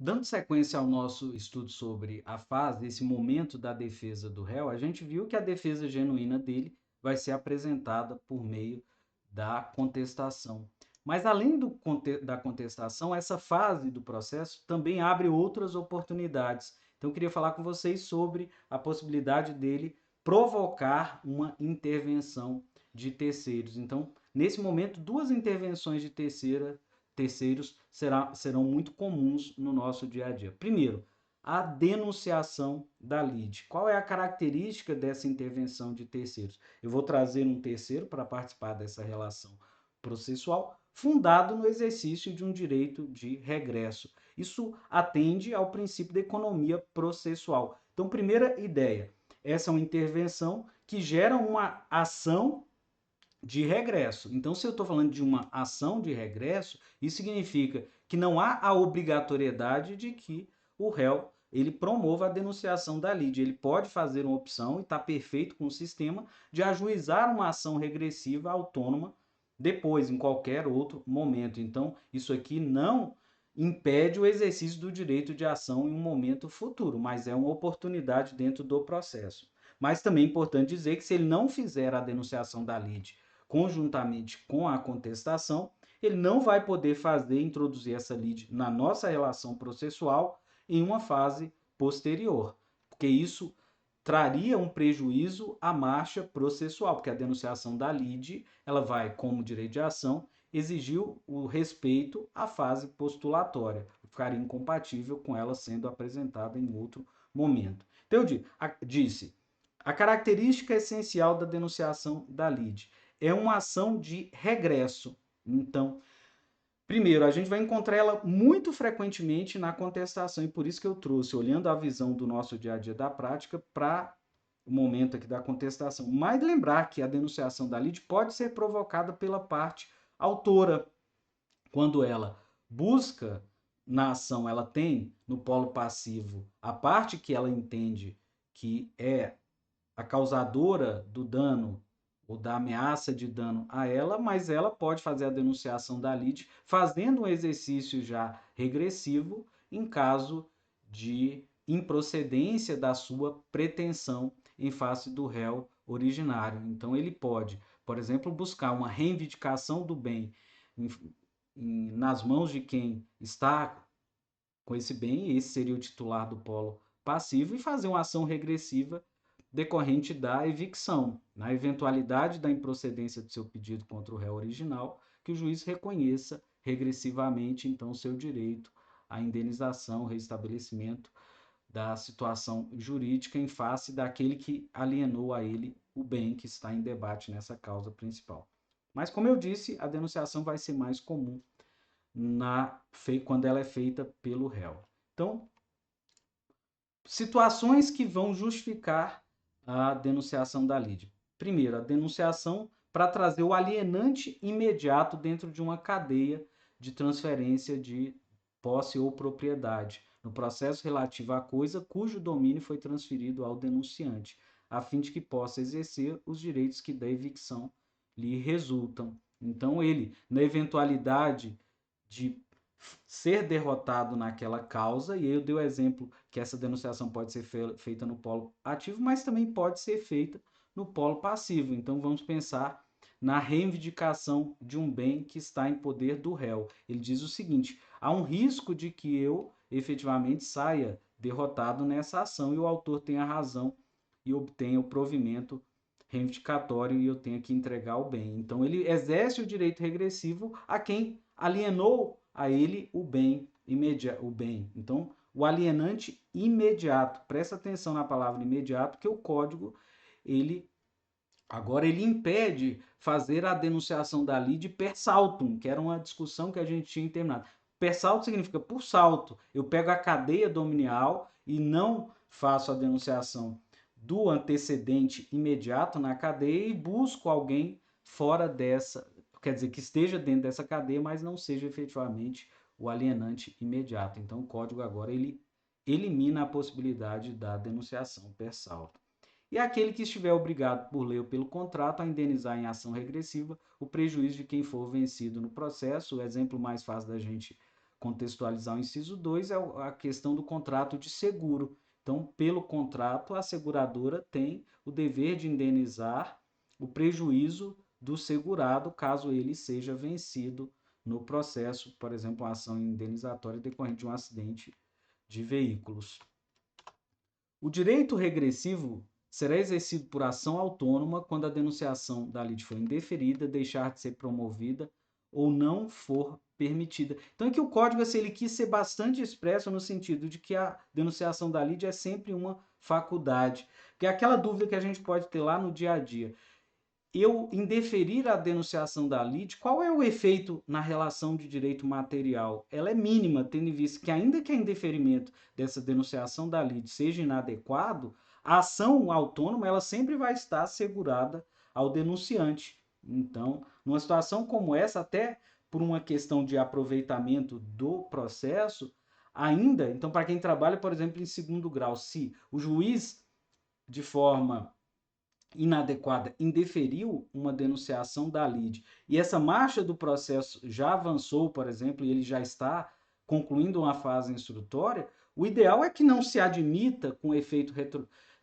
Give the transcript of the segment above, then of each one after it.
Dando sequência ao nosso estudo sobre a fase, esse momento da defesa do réu, a gente viu que a defesa genuína dele vai ser apresentada por meio da contestação. Mas além da contestação, essa fase do processo também abre outras oportunidades. Então eu queria falar com vocês sobre a possibilidade dele provocar uma intervenção de terceiros. Então, nesse momento, duas intervenções de terceiros serão muito comuns no nosso dia a dia. Primeiro, a denunciação da lide. Qual é a característica dessa intervenção de terceiros? Eu vou trazer um terceiro para participar dessa relação processual, fundado no exercício de um direito de regresso. Isso atende ao princípio da economia processual. Então, primeira ideia, essa é uma intervenção que gera uma ação de regresso. Então, se eu estou falando de uma ação de regresso, isso significa que não há a obrigatoriedade de que o réu ele promova a denunciação da lide. Ele pode fazer uma opção, e está perfeito com o sistema, de ajuizar uma ação regressiva autônoma depois, em qualquer outro momento. Então, isso aqui não impede o exercício do direito de ação em um momento futuro, mas é uma oportunidade dentro do processo. Mas também é importante dizer que se ele não fizer a denunciação da lide conjuntamente com a contestação, ele não vai poder introduzir essa lide na nossa relação processual em uma fase posterior, porque isso traria um prejuízo à marcha processual, porque a denunciação da lide, ela vai, como direito de ação, exigir o respeito à fase postulatória, ficaria incompatível com ela sendo apresentada em outro momento. Então, eu disse, a característica essencial da denunciação da lide é uma ação de regresso. Então, primeiro, a gente vai encontrar ela muito frequentemente na contestação, e por isso que eu trouxe, olhando a visão do nosso dia a dia da prática, para o momento aqui da contestação. Mas lembrar que a denunciação da lide pode ser provocada pela parte autora, quando ela busca na ação, ela tem no polo passivo a parte que ela entende que é a causadora do dano ou da ameaça de dano a ela, mas ela pode fazer a denunciação da lide fazendo um exercício já regressivo em caso de improcedência da sua pretensão em face do réu originário. Então ele pode, por exemplo, buscar uma reivindicação do bem nas mãos de quem está com esse bem, esse seria o titular do polo passivo, e fazer uma ação regressiva decorrente da evicção, na eventualidade da improcedência do seu pedido contra o réu original, que o juiz reconheça regressivamente, então, o seu direito à indenização, restabelecimento da situação jurídica em face daquele que alienou a ele o bem que está em debate nessa causa principal. Mas, como eu disse, a denunciação vai ser mais comum quando ela é feita pelo réu. Então, situações que vão justificar a denunciação da lide. Primeiro, a denunciação para trazer o alienante imediato dentro de uma cadeia de transferência de posse ou propriedade, no processo relativo à coisa cujo domínio foi transferido ao denunciante, a fim de que possa exercer os direitos que da evicção lhe resultam. Então, ele, na eventualidade de ser derrotado naquela causa, e eu dei o exemplo que essa denunciação pode ser feita no polo ativo, mas também pode ser feita no polo passivo. Então vamos pensar na reivindicação de um bem que está em poder do réu. Ele diz o seguinte: há um risco de que eu efetivamente saia derrotado nessa ação e o autor tenha razão e obtenha o provimento reivindicatório e eu tenha que entregar o bem. Então ele exerce o direito regressivo a quem alienou a ele o bem imediato, o bem. Então, o alienante imediato. Presta atenção na palavra imediato, que o código ele agora ele impede fazer a denunciação da lide per saltum, que era uma discussão que a gente tinha terminado. Per saltum significa por salto. Eu pego a cadeia dominial e não faço a denunciação do antecedente imediato na cadeia e busco alguém fora dessa, quer dizer, que esteja dentro dessa cadeia, mas não seja efetivamente o alienante imediato. Então, o código agora ele elimina a possibilidade da denunciação per salto. E aquele que estiver obrigado por lei ou pelo contrato a indenizar em ação regressiva o prejuízo de quem for vencido no processo. O exemplo mais fácil da gente contextualizar o inciso 2 é a questão do contrato de seguro. Então, pelo contrato, a seguradora tem o dever de indenizar o prejuízo do segurado caso ele seja vencido no processo, por exemplo, uma ação indenizatória decorrente de um acidente de veículos. O direito regressivo será exercido por ação autônoma quando a denunciação da lide for indeferida, deixar de ser promovida ou não for permitida. Então aqui o código ele quis ser bastante expresso no sentido de que a denunciação da lide é sempre uma faculdade, que é aquela dúvida que a gente pode ter lá no dia a dia. Eu indeferir a denunciação da lide, qual é o efeito na relação de direito material? Ela é mínima, tendo em vista que ainda que a indeferimento dessa denunciação da lide seja inadequado, a ação autônoma ela sempre vai estar assegurada ao denunciante. Então, numa situação como essa, até por uma questão de aproveitamento do processo, ainda, então para quem trabalha, por exemplo, em segundo grau, se o juiz de forma inadequada indeferiu uma denunciação da lide e essa marcha do processo já avançou, por exemplo, e ele já está concluindo uma fase instrutória, o ideal é que não se admita com efeito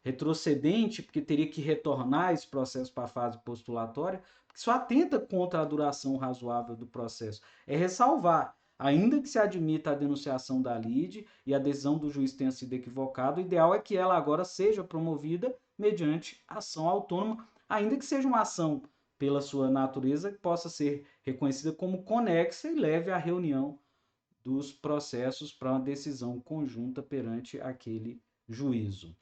retrocedente, porque teria que retornar esse processo para a fase postulatória, porque isso atenta contra a duração razoável do processo. É ressalvar, ainda que se admita a denunciação da lide e a decisão do juiz tenha sido equivocada, o ideal é que ela agora seja promovida mediante ação autônoma, ainda que seja uma ação pela sua natureza que possa ser reconhecida como conexa e leve à reunião dos processos para uma decisão conjunta perante aquele juízo.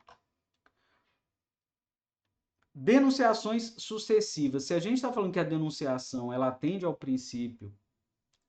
Denunciações sucessivas. Se a gente está falando que a denunciação ela atende ao princípio,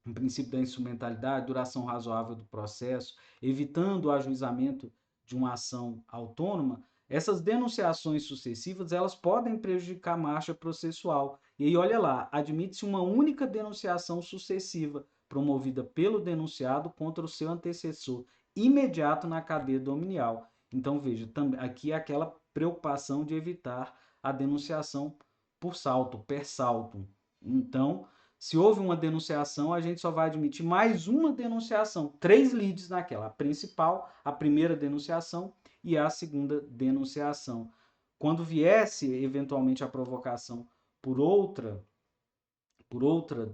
o princípio da instrumentalidade, duração razoável do processo, evitando o ajuizamento de uma ação autônoma, essas denunciações sucessivas elas podem prejudicar a marcha processual. E aí, olha lá, admite-se uma única denunciação sucessiva promovida pelo denunciado contra o seu antecessor imediato na cadeia dominial. Então, veja, aqui é aquela preocupação de evitar a denunciação por salto, per saltum. Então, se houve uma denunciação, a gente só vai admitir mais uma denunciação, 3 lides naquela, a principal, a primeira denunciação e a segunda denunciação. Quando viesse eventualmente a provocação por outra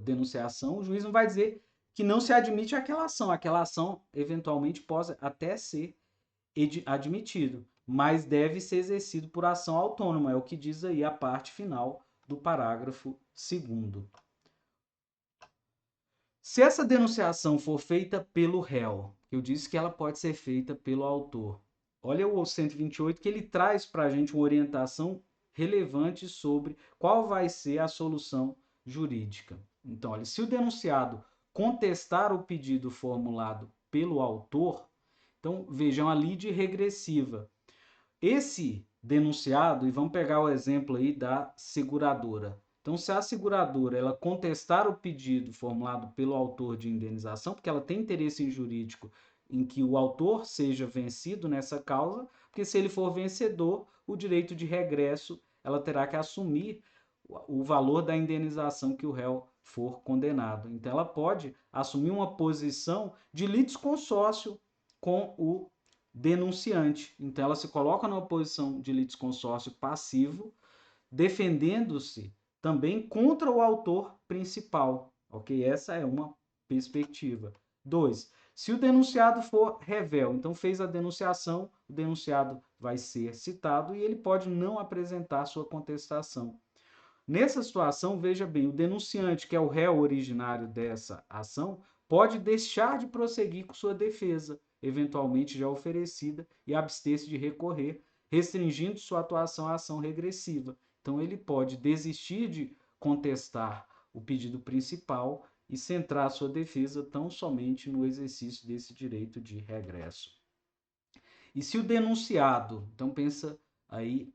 denunciação, o juiz não vai dizer que não se admite aquela ação eventualmente pode até ser admitido, mas deve ser exercido por ação autônoma, é o que diz aí a parte final do parágrafo 2º. Se essa denunciação for feita pelo réu, eu disse que ela pode ser feita pelo autor. Olha o 128 que ele traz para a gente uma orientação relevante sobre qual vai ser a solução jurídica. Então, olha, se o denunciado contestar o pedido formulado pelo autor, então vejam a lide regressiva. Esse denunciado, e vamos pegar o exemplo aí da seguradora. Então, se a seguradora ela contestar o pedido formulado pelo autor de indenização, porque ela tem interesse jurídico em que o autor seja vencido nessa causa, porque se ele for vencedor, o direito de regresso ela terá que assumir o valor da indenização que o réu for condenado. Então, ela pode assumir uma posição de litisconsórcio com o denunciante. Então, ela se coloca numa posição de litisconsórcio passivo, defendendo-se também contra o autor principal. Ok? Essa é uma perspectiva. 2. Se o denunciado for revel, então fez a denunciação, o denunciado vai ser citado e ele pode não apresentar sua contestação. Nessa situação, veja bem, o denunciante, que é o réu originário dessa ação, pode deixar de prosseguir com sua defesa, eventualmente já oferecida, e abster-se de recorrer, restringindo sua atuação à ação regressiva. Então, ele pode desistir de contestar o pedido principal e centrar sua defesa tão somente no exercício desse direito de regresso. E se o denunciado, então pensa aí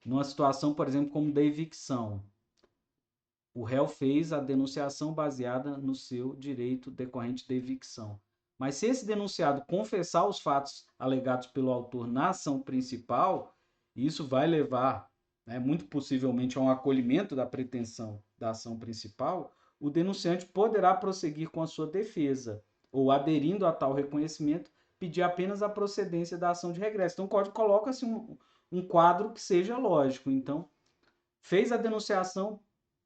numa situação, por exemplo, como da evicção, o réu fez a denunciação baseada no seu direito decorrente da evicção. Mas se esse denunciado confessar os fatos alegados pelo autor na ação principal, isso vai levar, muito possivelmente, a um acolhimento da pretensão da ação principal, o denunciante poderá prosseguir com a sua defesa, ou aderindo a tal reconhecimento, pedir apenas a procedência da ação de regresso. Então, o código coloca-se um quadro que seja lógico. Então, fez a denunciação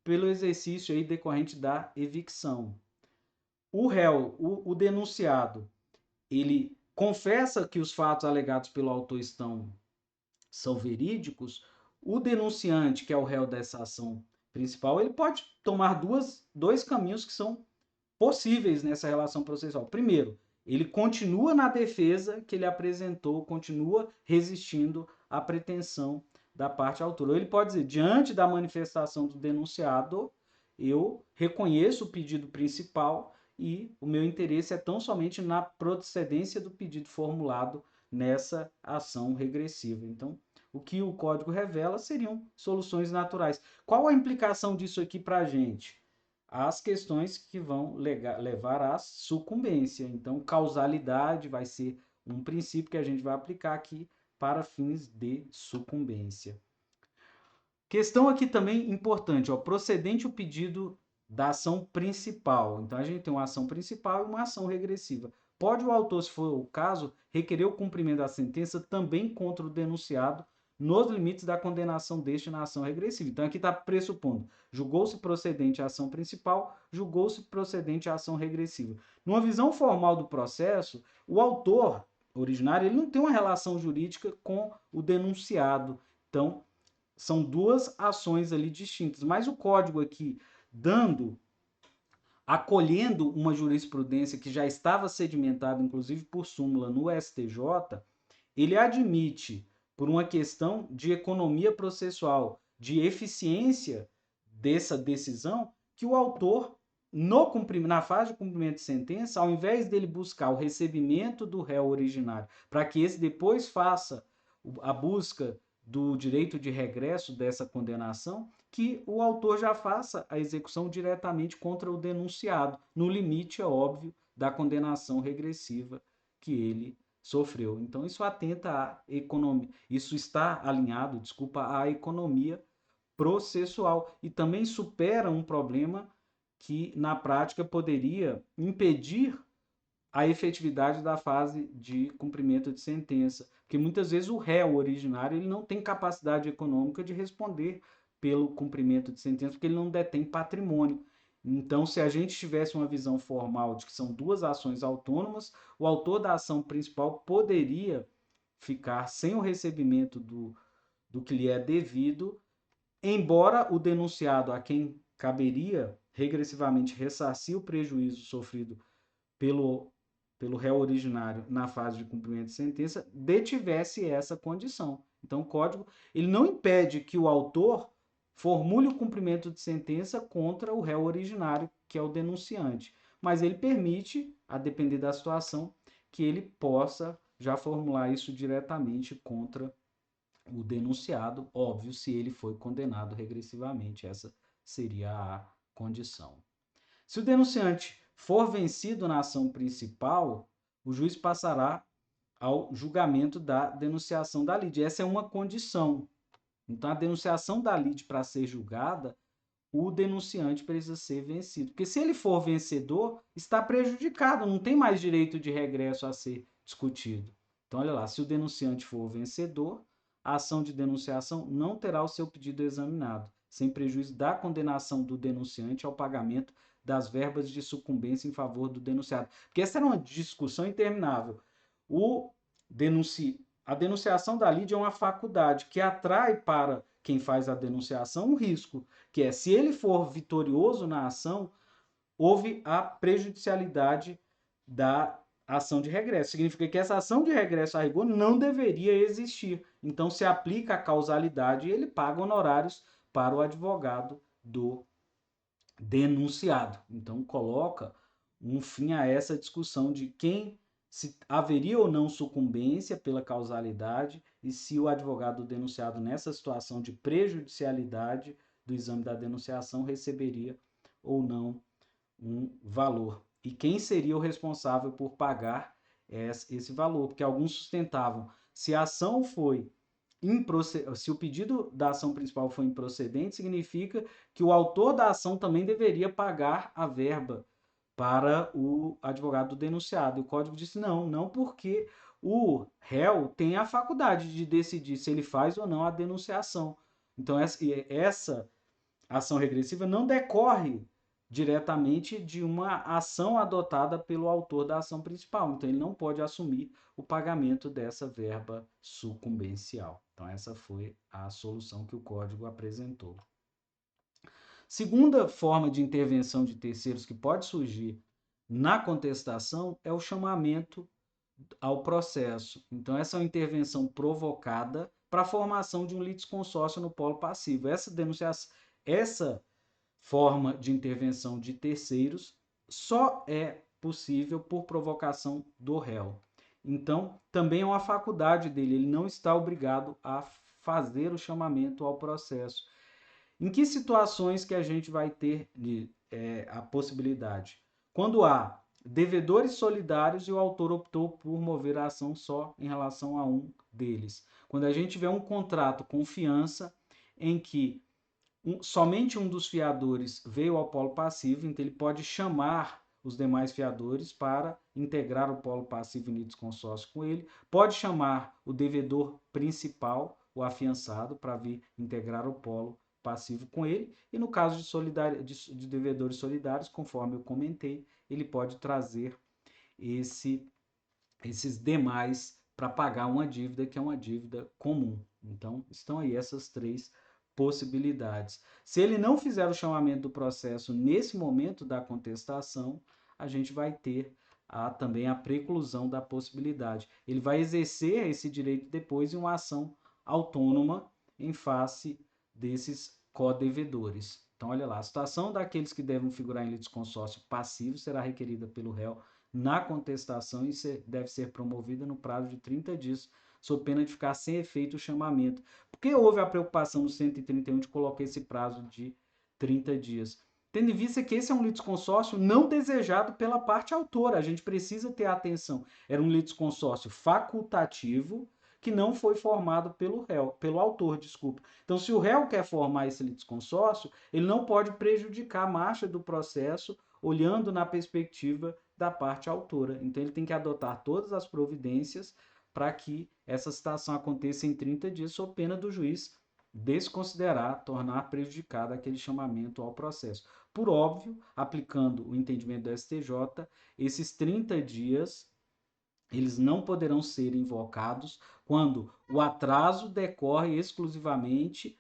pelo exercício aí decorrente da evicção. O réu, o denunciado, ele confessa que os fatos alegados pelo autor são verídicos. O denunciante, que é o réu dessa ação principal, ele pode tomar dois caminhos que são possíveis nessa relação processual. Primeiro, ele continua na defesa que ele apresentou, continua resistindo à pretensão da parte autora. Ou ele pode dizer, diante da manifestação do denunciado, eu reconheço o pedido principal e o meu interesse é tão somente na procedência do pedido formulado nessa ação regressiva. Então, o que o código revela seriam soluções naturais. Qual a implicação disso aqui para a gente? As questões que vão levar à sucumbência. Então, causalidade vai ser um princípio que a gente vai aplicar aqui para fins de sucumbência. Questão aqui também importante, ó, procedente o pedido da ação principal. Então, a gente tem uma ação principal e uma ação regressiva. Pode o autor, se for o caso, requerer o cumprimento da sentença também contra o denunciado nos limites da condenação deste na ação regressiva. Então, aqui está pressupondo, julgou-se procedente a ação principal, julgou-se procedente a ação regressiva. Numa visão formal do processo, o autor originário ele não tem uma relação jurídica com o denunciado. Então, são duas ações ali distintas. Mas o código aqui, acolhendo uma jurisprudência que já estava sedimentada, inclusive por súmula no STJ, ele admite, por uma questão de economia processual, de eficiência dessa decisão, que o autor, na fase de cumprimento de sentença, ao invés dele buscar o recebimento do réu originário, para que esse depois faça a busca do direito de regresso dessa condenação, que o autor já faça a execução diretamente contra o denunciado, no limite, é óbvio, da condenação regressiva que ele sofreu. Então, isso atenta à economia, isso está alinhado, à economia processual e também supera um problema que, na prática, poderia impedir a efetividade da fase de cumprimento de sentença, porque muitas vezes o réu originário ele não tem capacidade econômica de responder pelo cumprimento de sentença, porque ele não detém patrimônio. Então, se a gente tivesse uma visão formal de que são duas ações autônomas, o autor da ação principal poderia ficar sem o recebimento do que lhe é devido, embora o denunciado a quem caberia regressivamente ressarcir o prejuízo sofrido pelo réu originário na fase de cumprimento de sentença, detivesse essa condição. Então, o código ele não impede que o autor formule o cumprimento de sentença contra o réu originário, que é o denunciante, mas ele permite, a depender da situação, que ele possa já formular isso diretamente contra o denunciado, óbvio, se ele foi condenado regressivamente, essa seria a condição. Se o denunciante for vencido na ação principal, o juiz passará ao julgamento da denunciação da lide. Essa é uma condição. Então, a denunciação da lide, para ser julgada, o denunciante precisa ser vencido. Porque se ele for vencedor, está prejudicado, não tem mais direito de regresso a ser discutido. Então, olha lá, se o denunciante for vencedor, a ação de denunciação não terá o seu pedido examinado, sem prejuízo da condenação do denunciante ao pagamento das verbas de sucumbência em favor do denunciado. Porque essa era uma discussão interminável. A denunciação da lide é uma faculdade que atrai para quem faz a denunciação um risco, que é, se ele for vitorioso na ação, houve a prejudicialidade da ação de regresso. Significa que essa ação de regresso a rigor não deveria existir. Então, se aplica a causalidade e ele paga honorários para o advogado do denunciado. Então, coloca um fim a essa discussão de se haveria ou não sucumbência pela causalidade e se o advogado denunciado nessa situação de prejudicialidade do exame da denunciação receberia ou não um valor. E quem seria o responsável por pagar esse valor? Porque alguns sustentavam, se a ação foi se o pedido da ação principal foi improcedente, significa que o autor da ação também deveria pagar a verba para o advogado do denunciado. E o código disse não porque o réu tem a faculdade de decidir se ele faz ou não a denunciação. Então, essa ação regressiva não decorre diretamente de uma ação adotada pelo autor da ação principal. Então, ele não pode assumir o pagamento dessa verba sucumbencial. Então, essa foi a solução que o código apresentou. Segunda forma de intervenção de terceiros que pode surgir na contestação é o chamamento ao processo. Então, essa é uma intervenção provocada para a formação de um litisconsórcio no polo passivo. Essa forma de intervenção de terceiros só é possível por provocação do réu. Então, também é uma faculdade dele, ele não está obrigado a fazer o chamamento ao processo. Em que situações que a gente vai ter a possibilidade? Quando há devedores solidários e o autor optou por mover a ação só em relação a um deles. Quando a gente tiver um contrato com fiança em que somente um dos fiadores veio ao polo passivo, então ele pode chamar os demais fiadores para integrar o polo passivo em litisconsórcio com ele, pode chamar o devedor principal, o afiançado, para vir integrar o polo passivo com ele, e no caso de devedores solidários, conforme eu comentei, ele pode trazer esses demais para pagar uma dívida que é uma dívida comum. Então, estão aí essas três possibilidades. Se ele não fizer o chamamento do processo nesse momento da contestação, a gente vai ter também a preclusão da possibilidade. Ele vai exercer esse direito depois em uma ação autônoma em face desses codevedores. Então, olha lá, a situação daqueles que devem figurar em litisconsórcio passivo será requerida pelo réu na contestação e deve ser promovida no prazo de 30 dias, sob pena de ficar sem efeito o chamamento. Por que houve a preocupação no 131 de colocar esse prazo de 30 dias? Tendo em vista que esse é um litisconsórcio não desejado pela parte autora, a gente precisa ter atenção. Era um litisconsórcio facultativo que não foi formado pelo autor, desculpa. Então, se o réu quer formar esse litisconsórcio, ele não pode prejudicar a marcha do processo olhando na perspectiva da parte autora. Então, ele tem que adotar todas as providências para que essa citação aconteça em 30 dias, sob pena do juiz desconsiderar, tornar prejudicado aquele chamamento ao processo. Por óbvio, aplicando o entendimento do STJ, esses 30 dias eles não poderão ser invocados quando o atraso decorre exclusivamente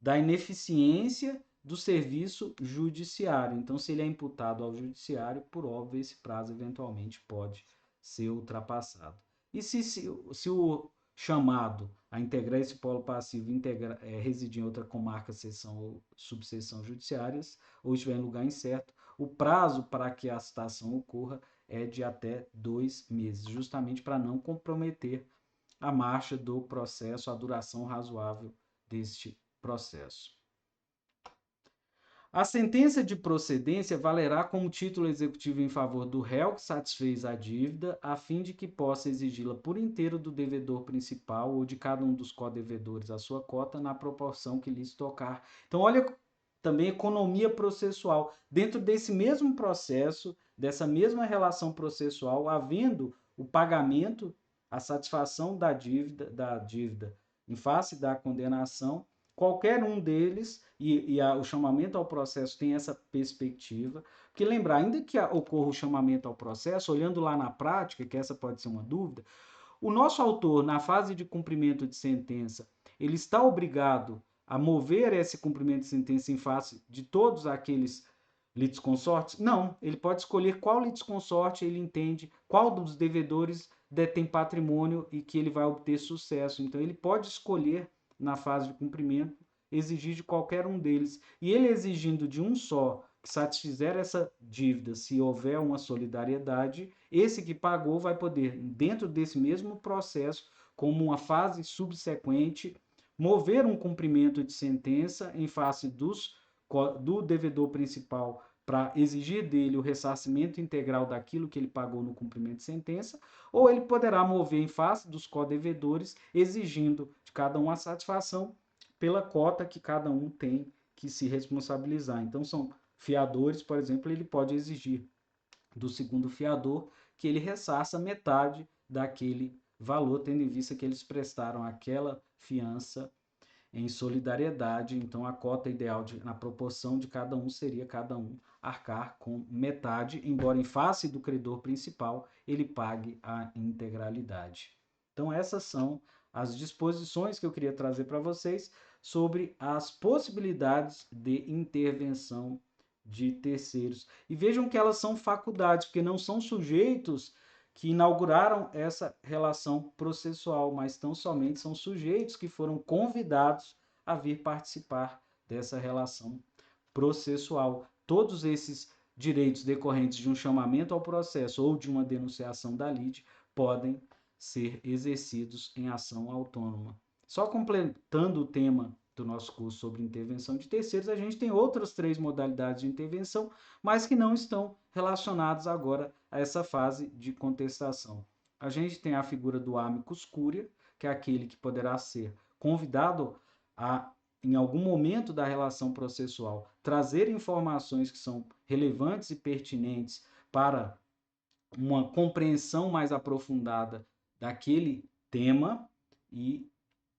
da ineficiência do serviço judiciário. Então, se ele é imputado ao judiciário, por óbvio, esse prazo eventualmente pode ser ultrapassado. E se o chamado a integrar esse polo passivo residir em outra comarca, seção ou subseção judiciárias, ou estiver em lugar incerto, o prazo para que a citação ocorra é de até 2 meses, justamente para não comprometer a marcha do processo, a duração razoável deste processo. A sentença de procedência valerá como título executivo em favor do réu que satisfez a dívida, a fim de que possa exigi-la por inteiro do devedor principal ou de cada um dos codevedores a sua cota na proporção que lhes tocar. Então, olha também economia processual. Dentro desse mesmo processo, dessa mesma relação processual, havendo o pagamento, a satisfação da dívida em face da condenação, qualquer um deles, o chamamento ao processo tem essa perspectiva, porque lembrar, ainda que ocorra o chamamento ao processo, olhando lá na prática, que essa pode ser uma dúvida, o nosso autor, na fase de cumprimento de sentença, ele está obrigado a mover esse cumprimento de sentença em face de todos aqueles litisconsortes? Não, ele pode escolher qual litisconsorte ele entende, qual dos devedores detém patrimônio e que ele vai obter sucesso. Então, ele pode escolher na fase de cumprimento, exigir de qualquer um deles. E ele exigindo de um só, que satisfizer essa dívida, se houver uma solidariedade, esse que pagou vai poder, dentro desse mesmo processo, como uma fase subsequente, mover um cumprimento de sentença em face do devedor principal para exigir dele o ressarcimento integral daquilo que ele pagou no cumprimento de sentença, ou ele poderá mover em face dos codevedores, exigindo de cada um a satisfação pela cota que cada um tem que se responsabilizar. Então, são fiadores, por exemplo, ele pode exigir do segundo fiador, que ele ressarça metade daquele valor, tendo em vista que eles prestaram aquela fiança em solidariedade. Então, a cota ideal na proporção de cada um seria cada um arcar com metade, embora em face do credor principal ele pague a integralidade. Então, essas são as disposições que eu queria trazer para vocês sobre as possibilidades de intervenção de terceiros. E vejam que elas são faculdades, porque não são sujeitos que inauguraram essa relação processual, mas tão somente são sujeitos que foram convidados a vir participar dessa relação processual. Todos esses direitos decorrentes de um chamamento ao processo ou de uma denunciação da lide podem ser exercidos em ação autônoma. Só completando o tema do nosso curso sobre intervenção de terceiros, a gente tem outras 3 modalidades de intervenção, mas que não estão relacionadas agora a essa fase de contestação. A gente tem a figura do amicus curia, que é aquele que poderá ser convidado a, em algum momento da relação processual, trazer informações que são relevantes e pertinentes para uma compreensão mais aprofundada daquele tema, e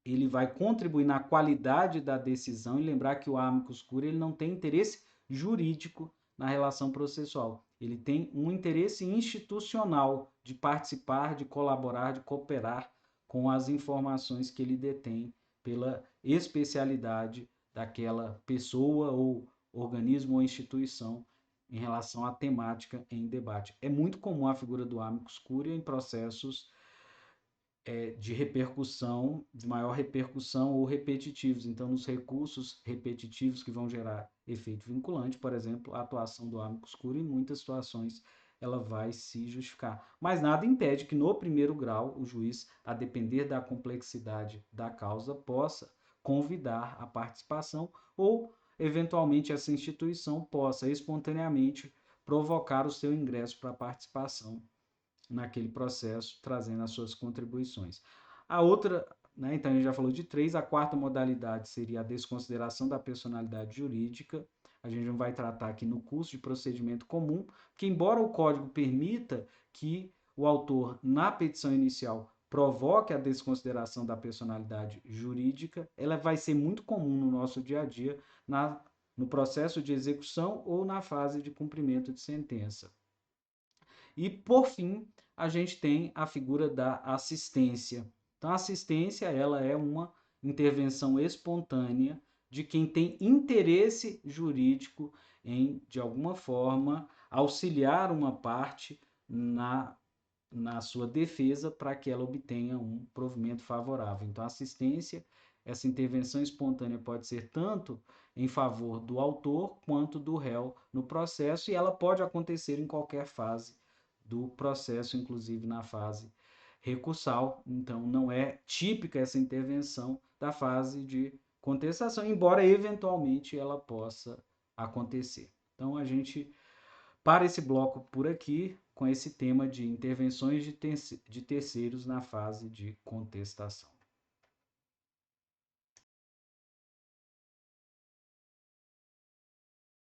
ele vai contribuir na qualidade da decisão. E lembrar que o amicus curiae ele não tem interesse jurídico na relação processual, ele tem um interesse institucional de participar, de colaborar, de cooperar com as informações que ele detém pela especialidade daquela pessoa ou organismo ou instituição em relação à temática em debate. É muito comum a figura do amicus curiae em processos de repercussão, de maior repercussão ou repetitivos. Então, nos recursos repetitivos que vão gerar efeito vinculante, por exemplo, a atuação do amicus curiae, em muitas situações, ela vai se justificar. Mas nada impede que, no primeiro grau, o juiz, a depender da complexidade da causa, possa convidar a participação ou, eventualmente, essa instituição possa espontaneamente provocar o seu ingresso para a participação naquele processo, trazendo as suas contribuições. A outra, né, então a gente já falou de 3, a quarta modalidade seria a desconsideração da personalidade jurídica. A gente não vai tratar aqui no curso de procedimento comum, que embora o código permita que o autor, na petição inicial, provoque a desconsideração da personalidade jurídica, ela vai ser muito comum no nosso dia a dia, no processo de execução ou na fase de cumprimento de sentença. E, por fim, a gente tem a figura da assistência. Então, a assistência ela é uma intervenção espontânea de quem tem interesse jurídico em, de alguma forma, auxiliar uma parte na sua defesa para que ela obtenha um provimento favorável. Então, a assistência, essa intervenção espontânea pode ser tanto em favor do autor quanto do réu no processo, e ela pode acontecer em qualquer fase do processo, inclusive na fase recursal. Então, não é típica essa intervenção da fase de contestação, embora eventualmente ela possa acontecer. Então, a gente para esse bloco por aqui com esse tema de intervenções de terceiros na fase de contestação.